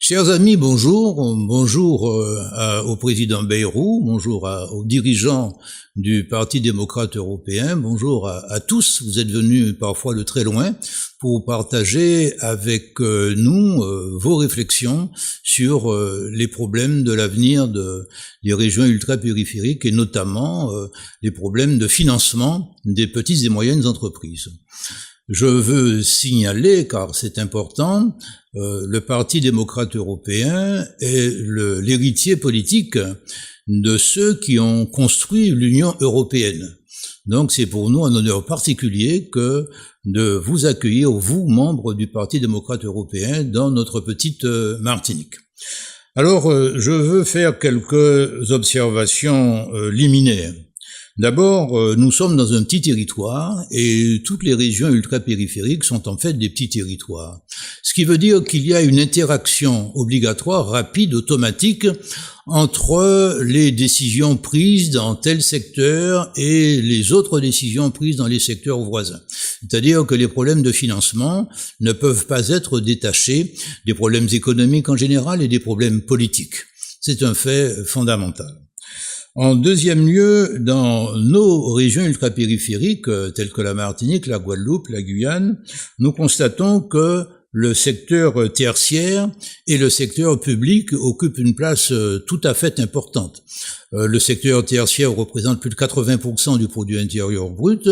Chers amis, bonjour. Bonjour au président Bayrou, bonjour aux dirigeants du Parti démocrate européen, bonjour à tous. Vous êtes venus parfois de très loin pour partager avec nous vos réflexions sur les problèmes de l'avenir des régions ultra-périphériques et notamment les problèmes de financement des petites et moyennes entreprises. Je veux signaler, car c'est important, le Parti démocrate européen est l'héritier politique de ceux qui ont construit l'Union européenne. Donc c'est pour nous un honneur particulier que de vous accueillir, vous, membres du Parti démocrate européen, dans notre petite Martinique. Alors, je veux faire quelques observations liminaires. D'abord, nous sommes dans un petit territoire et toutes les régions ultra-périphériques sont en fait des petits territoires. Ce qui veut dire qu'il y a une interaction obligatoire, rapide, automatique entre les décisions prises dans tel secteur et les autres décisions prises dans les secteurs voisins. C'est-à-dire que les problèmes de financement ne peuvent pas être détachés des problèmes économiques en général et des problèmes politiques. C'est un fait fondamental. En deuxième lieu, dans nos régions ultrapériphériques, telles que la Martinique, la Guadeloupe, la Guyane, nous constatons que le secteur tertiaire et le secteur public occupent une place tout à fait importante. Le secteur tertiaire représente plus de 80% du produit intérieur brut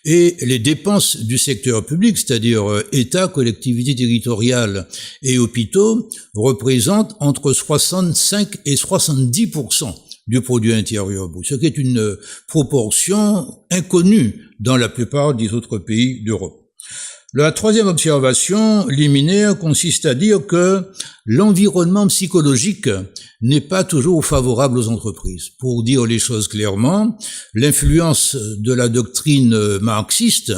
et les dépenses du secteur public, c'est-à-dire État, collectivités territoriales et hôpitaux, représentent entre 65 et 70% du produit intérieur brut, ce qui est une proportion inconnue dans la plupart des autres pays d'Europe. La troisième observation liminaire consiste à dire que l'environnement psychologique n'est pas toujours favorable aux entreprises. Pour dire les choses clairement, l'influence de la doctrine marxiste,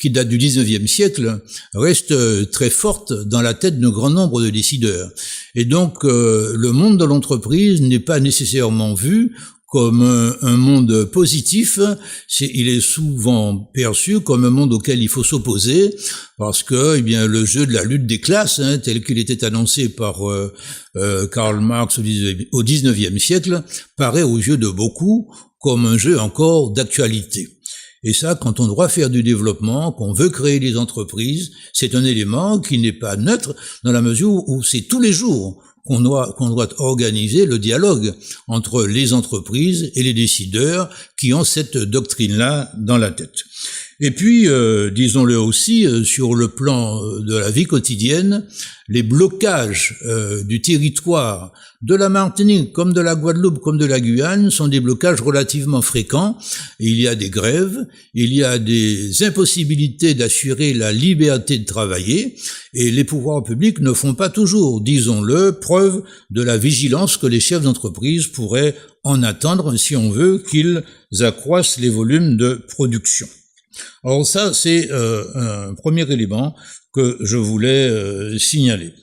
qui date du 19e siècle, reste très forte dans la tête d'un grand nombre de décideurs. Et donc, le monde de l'entreprise n'est pas nécessairement vu comme un monde positif, il est souvent perçu comme un monde auquel il faut s'opposer, parce que, le jeu de la lutte des classes, tel qu'il était annoncé par Karl Marx au XIXe siècle, paraît aux yeux de beaucoup comme un jeu encore d'actualité. Et ça, quand on doit faire du développement, qu'on veut créer des entreprises, c'est un élément qui n'est pas neutre dans la mesure où c'est tous les jours qu'on doit organiser le dialogue entre les entreprises et les décideurs qui ont cette doctrine-là dans la tête. Et puis, disons-le aussi, sur le plan de la vie quotidienne, les blocages du territoire de la Martinique, comme de la Guadeloupe, comme de la Guyane, sont des blocages relativement fréquents. Il y a des grèves, il y a des impossibilités d'assurer la liberté de travailler, et les pouvoirs publics ne font pas toujours, disons-le, preuve de la vigilance que les chefs d'entreprise pourraient en attendre si on veut qu'ils accroissent les volumes de production. Alors ça, c'est un premier élément que je voulais signaler.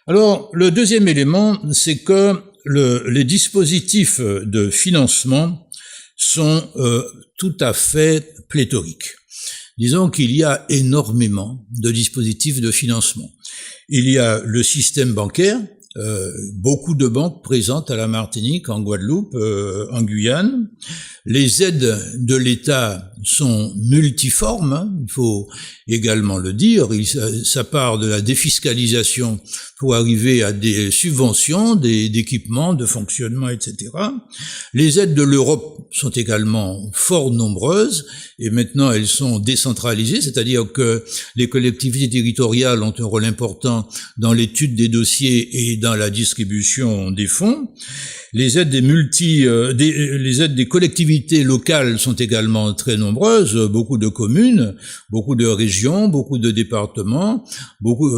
Alors, le deuxième élément, c'est que les dispositifs de financement sont tout à fait pléthoriques. Disons qu'il y a énormément de dispositifs de financement. Il y a le système bancaire, beaucoup de banques présentes à la Martinique, en Guadeloupe, en Guyane. Les aides de l'État sont multiformes, il faut également le dire. Ça part de la défiscalisation pour arriver à des subventions, d'équipements, de fonctionnement, etc. Les aides de l'Europe sont également fort nombreuses et maintenant elles sont décentralisées, c'est-à-dire que les collectivités territoriales ont un rôle important dans l'étude des dossiers et dans la distribution des fonds. Les aides les aides des collectivités locales sont également très nombreuses, beaucoup de communes, beaucoup de régions, beaucoup de départements,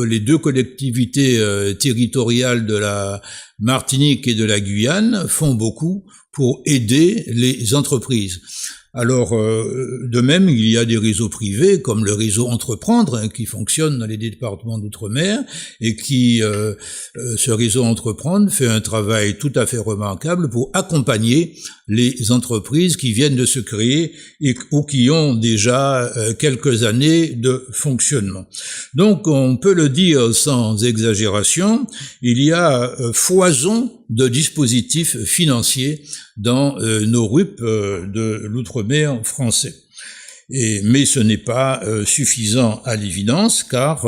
les deux collectivités territoriales de la Martinique et de la Guyane font beaucoup pour aider les entreprises. Alors, de même, il y a des réseaux privés, comme le réseau Entreprendre, hein, qui fonctionne dans les départements d'outre-mer, et qui, ce réseau Entreprendre fait un travail tout à fait remarquable pour accompagner les entreprises qui viennent de se créer ou qui ont déjà quelques années de fonctionnement. Donc, on peut le dire sans exagération, il y a foison de dispositifs financiers dans nos RUP de l'outre-mer français. Mais ce n'est pas suffisant à l'évidence, car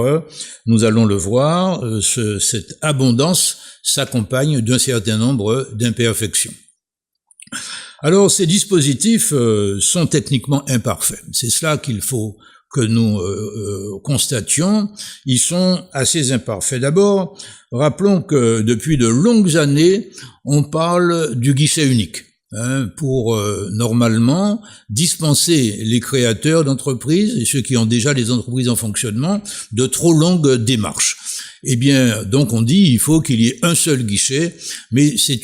nous allons le voir, cette abondance s'accompagne d'un certain nombre d'imperfections. Alors, ces dispositifs sont techniquement imparfaits. C'est cela qu'il faut que nous constations. Ils sont assez imparfaits. D'abord, rappelons que depuis de longues années, on parle du guichet unique, hein, pour normalement dispenser les créateurs d'entreprises et ceux qui ont déjà des entreprises en fonctionnement de trop longues démarches. Eh bien, donc on dit il faut qu'il y ait un seul guichet, mais c'est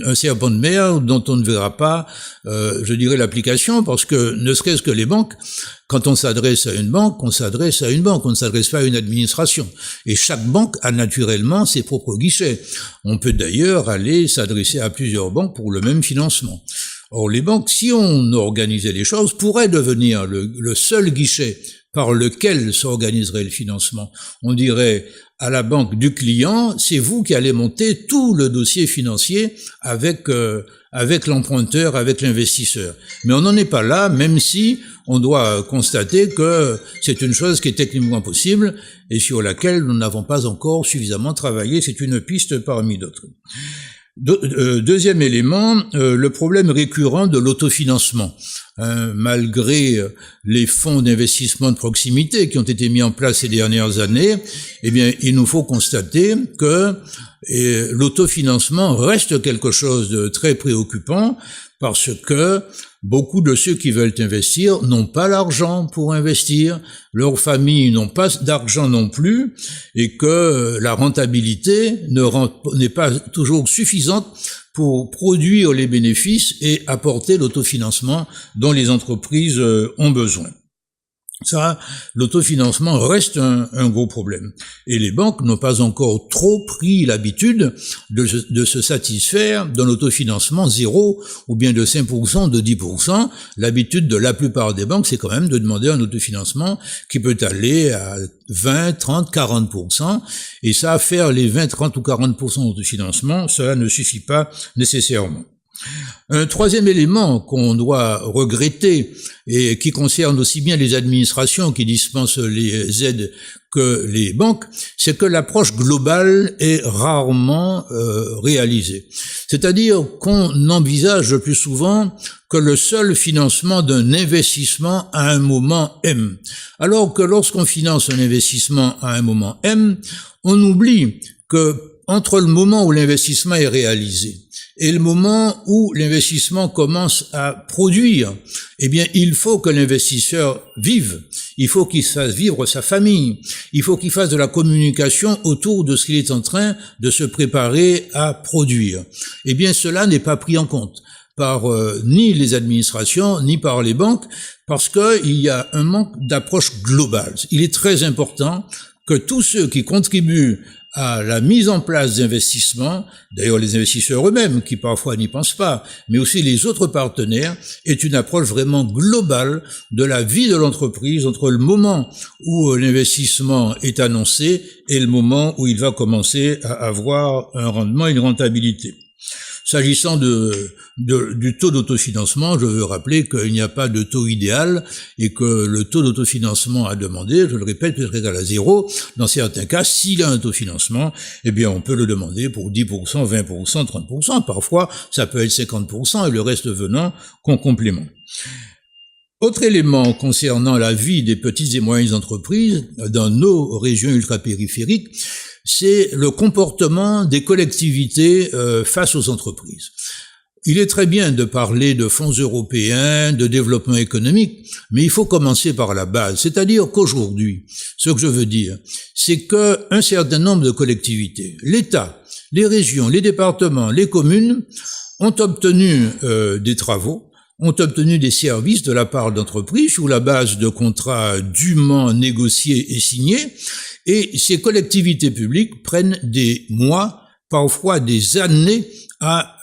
un serpent de mer dont on ne verra pas, je dirais, l'application, parce que ne serait-ce que les banques, quand on s'adresse à une banque, on s'adresse à une banque, on ne s'adresse pas à une administration. Et chaque banque a naturellement ses propres guichets. On peut d'ailleurs aller s'adresser à plusieurs banques pour le même financement. Or, les banques, si on organisait les choses, pourraient devenir le seul guichet par lequel s'organiserait le financement. On dirait à la banque du client, c'est vous qui allez monter tout le dossier financier avec l'emprunteur, avec l'investisseur. Mais on n'en est pas là, même si on doit constater que c'est une chose qui est techniquement possible et sur laquelle nous n'avons pas encore suffisamment travaillé. C'est une piste parmi d'autres. Deuxième élément, le problème récurrent de l'autofinancement. Malgré les fonds d'investissement de proximité qui ont été mis en place ces dernières années, eh bien, il nous faut constater que l'autofinancement reste quelque chose de très préoccupant, parce que beaucoup de ceux qui veulent investir n'ont pas l'argent pour investir, leurs familles n'ont pas d'argent non plus, et que la rentabilité n'est pas toujours suffisante pour produire les bénéfices et apporter l'autofinancement dont les entreprises ont besoin. Ça, l'autofinancement reste un gros problème. Et les banques n'ont pas encore trop pris l'habitude de se satisfaire d'un autofinancement 0 ou bien de 5%, de 10%. L'habitude de la plupart des banques, c'est quand même de demander un autofinancement qui peut aller à 20, 30, 40%. Et ça, faire les 20, 30 ou 40% d'autofinancement, cela ne suffit pas nécessairement. Un troisième élément qu'on doit regretter et qui concerne aussi bien les administrations qui dispensent les aides que les banques, c'est que l'approche globale est rarement réalisée. C'est-à-dire qu'on envisage le plus souvent que le seul financement d'un investissement à un moment M. Alors que lorsqu'on finance un investissement à un moment M, on oublie que entre le moment où l'investissement est réalisé et le moment où l'investissement commence à produire, eh bien, il faut que l'investisseur vive. Il faut qu'il fasse vivre sa famille. Il faut qu'il fasse de la communication autour de ce qu'il est en train de se préparer à produire. Eh bien, cela n'est pas pris en compte par ni les administrations, ni par les banques, parce qu'il y a un manque d'approche globale. Il est très important que tous ceux qui contribuent à la mise en place d'investissements, d'ailleurs les investisseurs eux-mêmes qui parfois n'y pensent pas, mais aussi les autres partenaires, aient une approche vraiment globale de la vie de l'entreprise entre le moment où l'investissement est annoncé et le moment où il va commencer à avoir un rendement, une rentabilité. S'agissant du taux d'autofinancement, je veux rappeler qu'il n'y a pas de taux idéal et que le taux d'autofinancement à demander, je le répète, peut être égal à 0. Dans certains cas, s'il y a un taux de financement, eh bien, on peut le demander pour 10%, 20%, 30%. Parfois, ça peut être 50% et le reste venant qu'en complément. Autre élément concernant la vie des petites et moyennes entreprises dans nos régions ultrapériphériques, c'est le comportement des collectivités face aux entreprises. Il est très bien de parler de fonds européens, de développement économique, mais il faut commencer par la base. C'est-à-dire qu'aujourd'hui, ce que je veux dire, c'est qu'un certain nombre de collectivités, l'État, les régions, les départements, les communes, ont obtenu des travaux, ont obtenu des services de la part d'entreprises sur la base de contrats dûment négociés et signés, et ces collectivités publiques prennent des mois, parfois des années à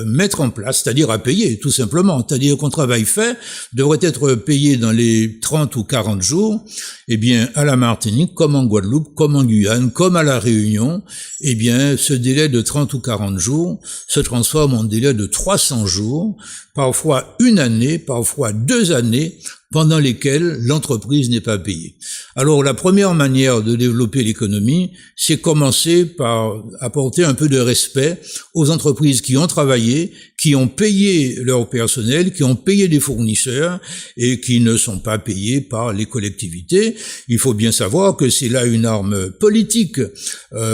mettre en place, c'est-à-dire à payer, tout simplement. C'est-à-dire qu'un travail fait devrait être payé dans les 30 ou 40 jours. Eh bien, à la Martinique, comme en Guadeloupe, comme en Guyane, comme à la Réunion, eh bien, ce délai de 30 ou 40 jours se transforme en délai de 300 jours, parfois une année, parfois 2 années, pendant lesquelles l'entreprise n'est pas payée. Alors, la première manière de développer l'économie, c'est commencer par apporter un peu de respect aux entreprises qui ont travaillé, qui ont payé leur personnel, qui ont payé des fournisseurs et qui ne sont pas payés par les collectivités. Il faut bien savoir que c'est là une arme politique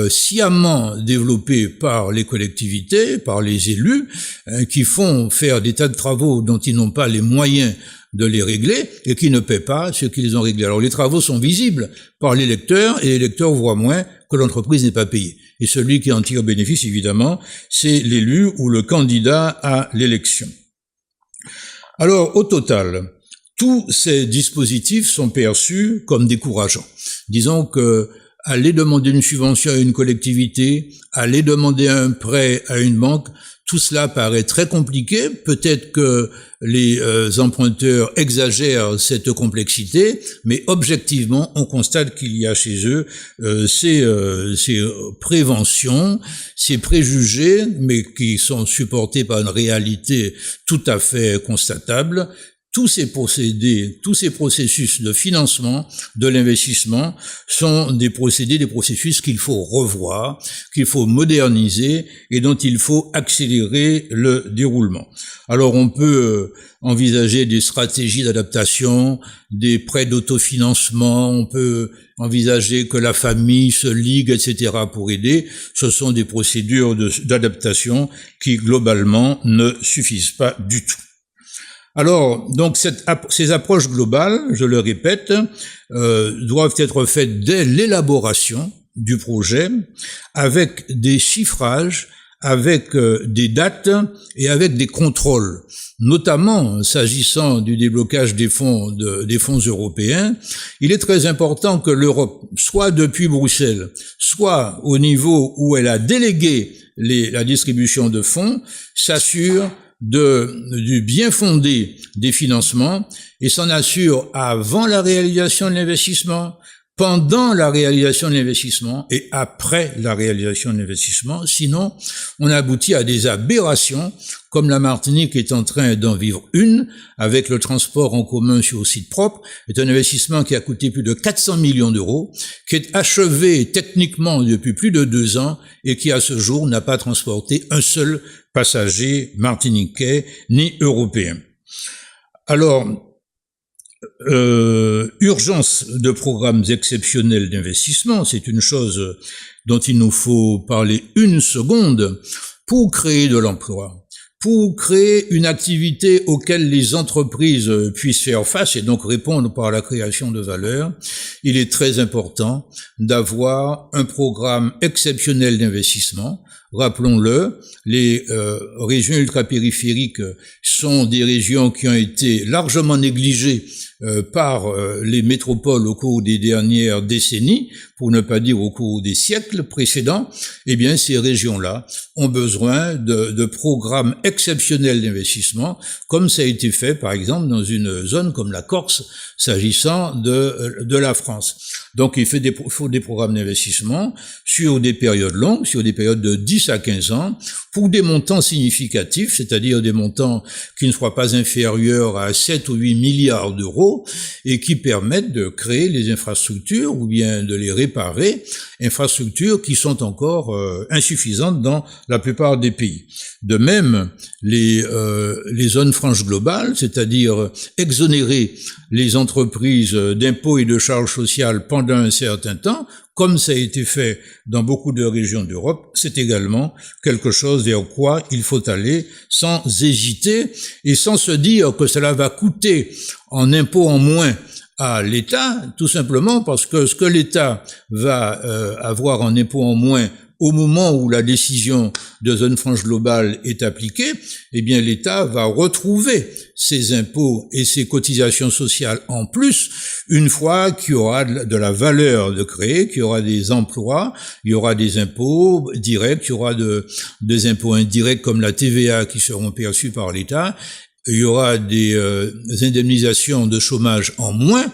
sciemment développée par les collectivités, par les élus, qui font faire des tas de travaux dont ils n'ont pas les moyens de les régler et qui ne paient pas ce qu'ils ont réglé. Alors les travaux sont visibles par les lecteurs et les lecteurs voient moins que l'entreprise n'est pas payée. Et celui qui en tire bénéfice, évidemment, c'est l'élu ou le candidat à l'élection. Alors au total, tous ces dispositifs sont perçus comme décourageants. Disons que aller demander une subvention à une collectivité, aller demander un prêt à une banque, tout cela paraît très compliqué. Peut-être que les emprunteurs exagèrent cette complexité, mais objectivement, on constate qu'il y a chez eux ces préventions, ces préjugés, mais qui sont supportés par une réalité tout à fait constatable. Tous ces procédés, tous ces processus de financement, de l'investissement sont des processus qu'il faut revoir, qu'il faut moderniser et dont il faut accélérer le déroulement. Alors on peut envisager des stratégies d'adaptation, des prêts d'autofinancement, on peut envisager que la famille se ligue, etc. pour aider. Ce sont des procédures d'adaptation qui globalement ne suffisent pas du tout. Alors, donc, ces approches globales, je le répète, doivent être faites dès l'élaboration du projet, avec des chiffrages, avec des dates et avec des contrôles. Notamment, s'agissant du déblocage des fonds européens, il est très important que l'Europe, soit depuis Bruxelles, soit au niveau où elle a délégué la distribution de fonds, s'assure du bien fondé des financements et s'en assure avant la réalisation de l'investissement, pendant la réalisation de l'investissement et après la réalisation de l'investissement. Sinon, on aboutit à des aberrations, comme la Martinique est en train d'en vivre une, avec le transport en commun sur site propre. C'est un investissement qui a coûté plus de 400 millions d'euros, qui est achevé techniquement depuis plus de 2 ans et qui à ce jour n'a pas transporté un seul passager martiniquais ni européen. Alors, urgence de programmes exceptionnels d'investissement, c'est une chose dont il nous faut parler une seconde pour créer de l'emploi, pour créer une activité auquel les entreprises puissent faire face et donc répondre par la création de valeur. Il est très important d'avoir un programme exceptionnel d'investissement. Rappelons-le, les régions ultrapériphériques sont des régions qui ont été largement négligées par les métropoles au cours des dernières décennies, pour ne pas dire au cours des siècles précédents. Eh bien, ces régions-là ont besoin de programmes exceptionnels d'investissement, comme ça a été fait, par exemple, dans une zone comme la Corse, s'agissant de la France. Donc, il faut des programmes d'investissement sur des périodes longues, sur des périodes de 10 à 15 ans, pour des montants significatifs, c'est-à-dire des montants qui ne soient pas inférieurs à 7 ou 8 milliards d'euros et qui permettent de créer les infrastructures ou bien de les réparer, infrastructures qui sont encore insuffisantes dans la plupart des pays. De même, les zones franches globales, c'est-à-dire exonérer les entreprises d'impôts et de charges sociales pendant un certain temps, comme ça a été fait dans beaucoup de régions d'Europe, c'est également quelque chose vers quoi il faut aller sans hésiter et sans se dire que cela va coûter en impôts en moins à l'État, tout simplement parce que ce que l'État va avoir en impôts en moins au moment où la décision de zone franche globale est appliqué, eh bien l'État va retrouver ses impôts et ses cotisations sociales en plus, une fois qu'il y aura de la valeur de créer, qu'il y aura des emplois, il y aura des impôts directs, il y aura des impôts indirects comme la TVA qui seront perçus par l'État, il y aura des indemnisations de chômage en moins,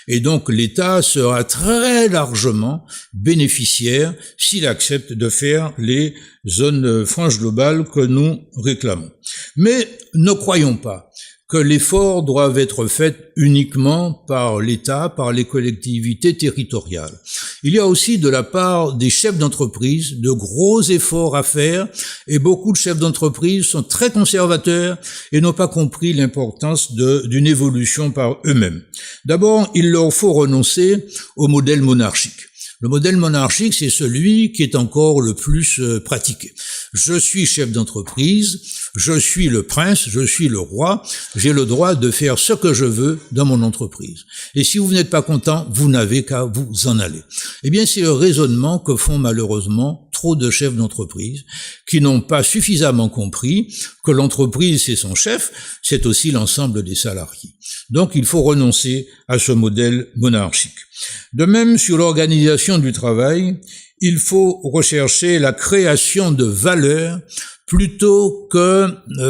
et donc l'État sera très largement bénéficiaire s'il accepte de faire les zones franches globales que nous réclamons. Mais ne croyons pas que l'effort doit être fait uniquement par l'État, par les collectivités territoriales. Il y a aussi de la part des chefs d'entreprise de gros efforts à faire, et beaucoup de chefs d'entreprise sont très conservateurs et n'ont pas compris l'importance d'une évolution par eux-mêmes. D'abord, il leur faut renoncer au modèle monarchique. Le modèle monarchique, c'est celui qui est encore le plus pratiqué. Je suis chef d'entreprise, je suis le prince, je suis le roi, j'ai le droit de faire ce que je veux dans mon entreprise. Et si vous n'êtes pas content, vous n'avez qu'à vous en aller. Eh bien, c'est le raisonnement que font malheureusement trop de chefs d'entreprise qui n'ont pas suffisamment compris que l'entreprise, c'est son chef, c'est aussi l'ensemble des salariés. Donc, il faut renoncer à ce modèle monarchique. De même, sur l'organisation du travail, il faut rechercher la création de valeur plutôt que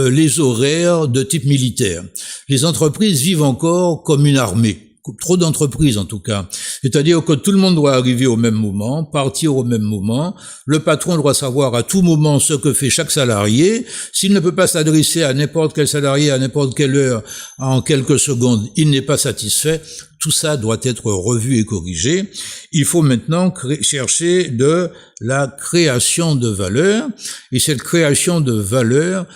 les horaires de type militaire. Les entreprises vivent encore comme une armée. Trop d'entreprises en tout cas. C'est-à-dire que tout le monde doit arriver au même moment, partir au même moment. Le patron doit savoir à tout moment ce que fait chaque salarié. S'il ne peut pas s'adresser à n'importe quel salarié à n'importe quelle heure en quelques secondes, il n'est pas satisfait. Tout ça doit être revu et corrigé. Il faut maintenant chercher de la création de valeur, et cette création de valeur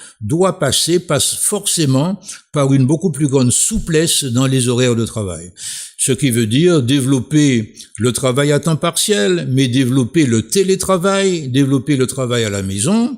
passe forcément par une beaucoup plus grande souplesse dans les horaires de travail. Ce qui veut dire développer le travail à temps partiel, mais développer le télétravail, développer le travail à la maison,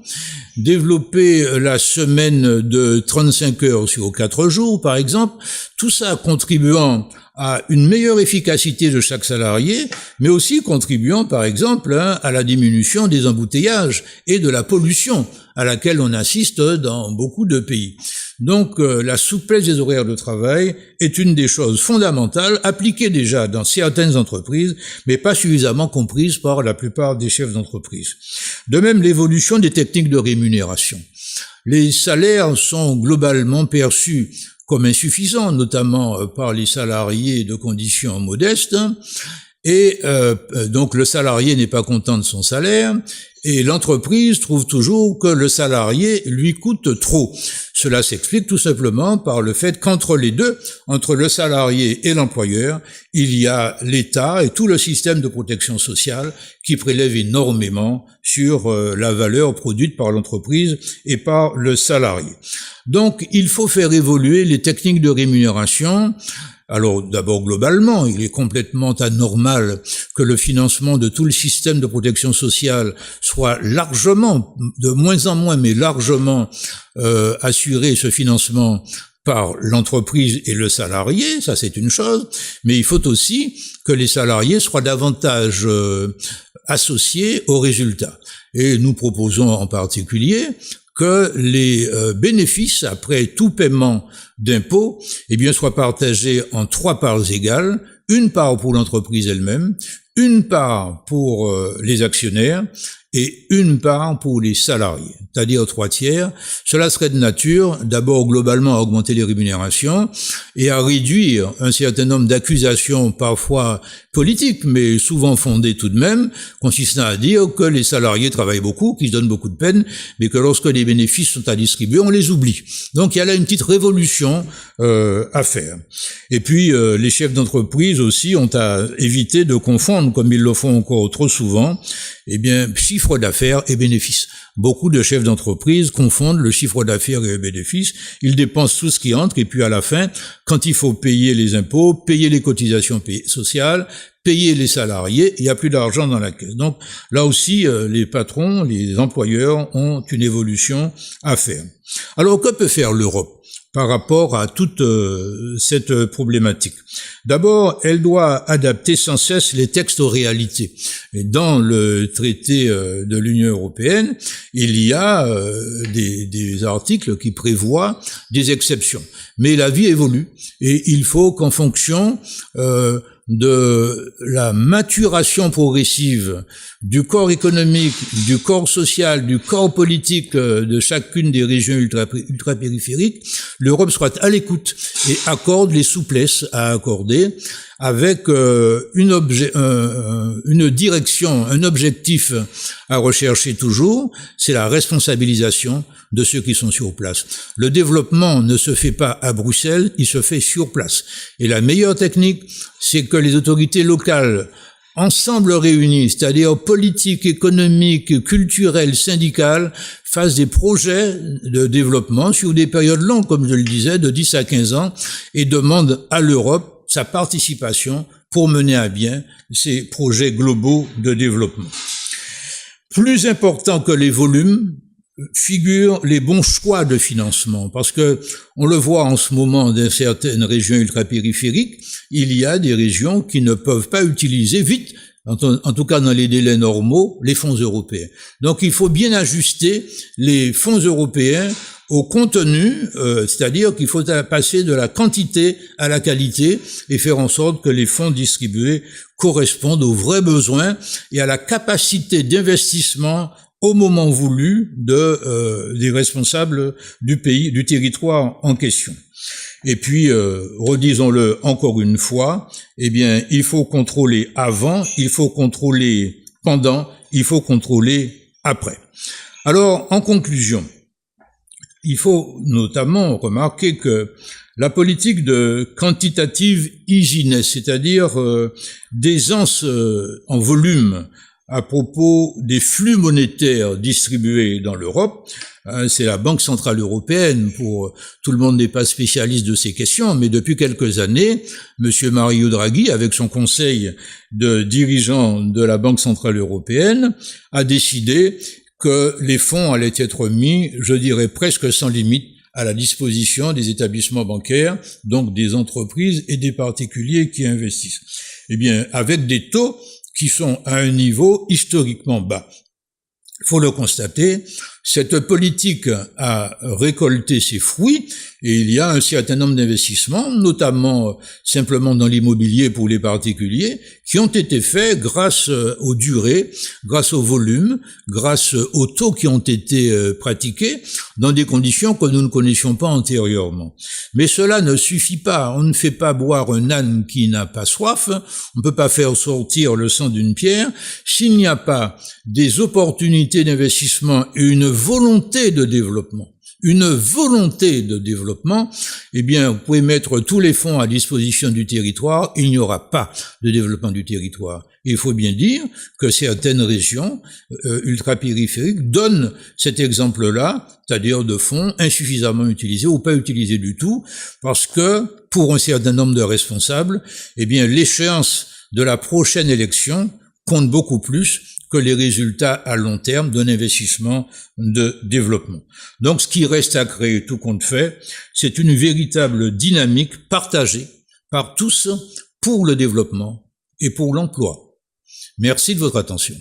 développer la semaine de 35 heures sur 4 jours, par exemple, tout ça contribuant à une meilleure efficacité de chaque salarié, mais aussi contribuant, par exemple, à la diminution des embouteillages et de la pollution à laquelle on assiste dans beaucoup de pays. Donc, la souplesse des horaires de travail est une des choses fondamentales, appliquées déjà dans certaines entreprises, mais pas suffisamment comprises par la plupart des chefs d'entreprise. De même, l'évolution des techniques de rémunération. Les salaires sont globalement perçus comme insuffisants, notamment par les salariés de conditions modestes, et donc le salarié n'est pas content de son salaire, et l'entreprise trouve toujours que le salarié lui coûte trop. Cela s'explique tout simplement par le fait qu'entre les deux, entre le salarié et l'employeur, il y a l'État et tout le système de protection sociale qui prélève énormément sur la valeur produite par l'entreprise et par le salarié. Donc, il faut faire évoluer les techniques de rémunération. Alors, d'abord, globalement, il est complètement anormal que le financement de tout le système de protection sociale soit largement, de moins en moins, mais largement assuré, ce financement, par l'entreprise et le salarié, ça c'est une chose, mais il faut aussi que les salariés soient davantage associés aux résultats. Et nous proposons en particulier que les bénéfices, après tout paiement d'impôts, eh bien, soient partagés en 3 parts égales, une part pour l'entreprise elle-même, une part pour les actionnaires et une part pour les salariés, c'est-à-dire 3/3. Cela serait de nature, d'abord globalement, à augmenter les rémunérations et à réduire un certain nombre d'accusations parfois politiques, mais souvent fondées tout de même, consistant à dire que les salariés travaillent beaucoup, qu'ils se donnent beaucoup de peine, mais que lorsque les bénéfices sont à distribuer, on les oublie. Donc il y a là une petite révolution à faire. Et puis les chefs d'entreprise aussi ont à éviter de confondre, comme ils le font encore trop souvent, eh bien, chiffre d'affaires et bénéfices. Beaucoup de chefs d'entreprise confondent le chiffre d'affaires et le bénéfice. Ils dépensent tout ce qui entre et puis à la fin, quand il faut payer les impôts, payer les cotisations sociales, payer les salariés, il n'y a plus d'argent dans la caisse. Donc là aussi, les patrons, les employeurs ont une évolution à faire. Alors que peut faire l'Europe ? par rapport à toute cette problématique. D'abord, elle doit adapter sans cesse les textes aux réalités. Et dans le traité de l'Union européenne, il y a des articles qui prévoient des exceptions. Mais la vie évolue et il faut qu'en fonction de la maturation progressive du corps économique, du corps social, du corps politique de chacune des régions ultrapériphériques, l'Europe soit à l'écoute et accorde les souplesses à accorder avec une direction, un objectif à rechercher toujours, c'est la responsabilisation de ceux qui sont sur place. Le développement ne se fait pas à Bruxelles, il se fait sur place. Et la meilleure technique, c'est que les autorités locales, ensemble réunis, c'est-à-dire politiques, économiques, culturelles, syndicales, fassent des projets de développement sur des périodes longues, comme je le disais, de 10 à 15 ans, et demandent à l'Europe sa participation pour mener à bien ces projets globaux de développement. Plus important que les volumes, figurent les bons choix de financement, parce que on le voit en ce moment dans certaines régions ultrapériphériques, il y a des régions qui ne peuvent pas utiliser vite, en tout cas dans les délais normaux, les fonds européens. Donc il faut bien ajuster les fonds européens au contenu, c'est-à-dire qu'il faut passer de la quantité à la qualité et faire en sorte que les fonds distribués correspondent aux vrais besoins et à la capacité d'investissement au moment voulu des responsables du pays, du territoire en question. Et puis, redisons-le encore une fois, eh bien, il faut contrôler avant, il faut contrôler pendant, il faut contrôler après. Alors, en conclusion, il faut notamment remarquer que la politique de quantitative easiness, c'est-à-dire d'aisance en volume à propos des flux monétaires distribués dans l'Europe, c'est la Banque Centrale Européenne, tout le monde n'est pas spécialiste de ces questions, mais depuis quelques années, Monsieur Mario Draghi, avec son conseil de dirigeants de la Banque Centrale Européenne, a décidé que les fonds allaient être mis, je dirais presque sans limite, à la disposition des établissements bancaires, donc des entreprises et des particuliers qui investissent. Eh bien, avec des taux qui sont à un niveau historiquement bas. Il faut le constater, cette politique a récolté ses fruits et il y a un certain nombre d'investissements, notamment simplement dans l'immobilier pour les particuliers, qui ont été faits grâce aux durées, grâce au volume, grâce aux taux qui ont été pratiqués dans des conditions que nous ne connaissions pas antérieurement. Mais cela ne suffit pas. On ne fait pas boire un âne qui n'a pas soif. On ne peut pas faire sortir le sang d'une pierre s'il n'y a pas des opportunités d'investissement et une volonté de développement. Une volonté de développement, eh bien, vous pouvez mettre tous les fonds à disposition du territoire, il n'y aura pas de développement du territoire. Il faut bien dire que certaines régions ultrapériphériques donnent cet exemple-là, c'est-à-dire de fonds insuffisamment utilisés ou pas utilisés du tout, parce que, pour un certain nombre de responsables, eh bien, l'échéance de la prochaine élection compte beaucoup plus que les résultats à long terme d'un investissement de développement. Donc, ce qui reste à créer, tout compte fait, c'est une véritable dynamique partagée par tous pour le développement et pour l'emploi. Merci de votre attention.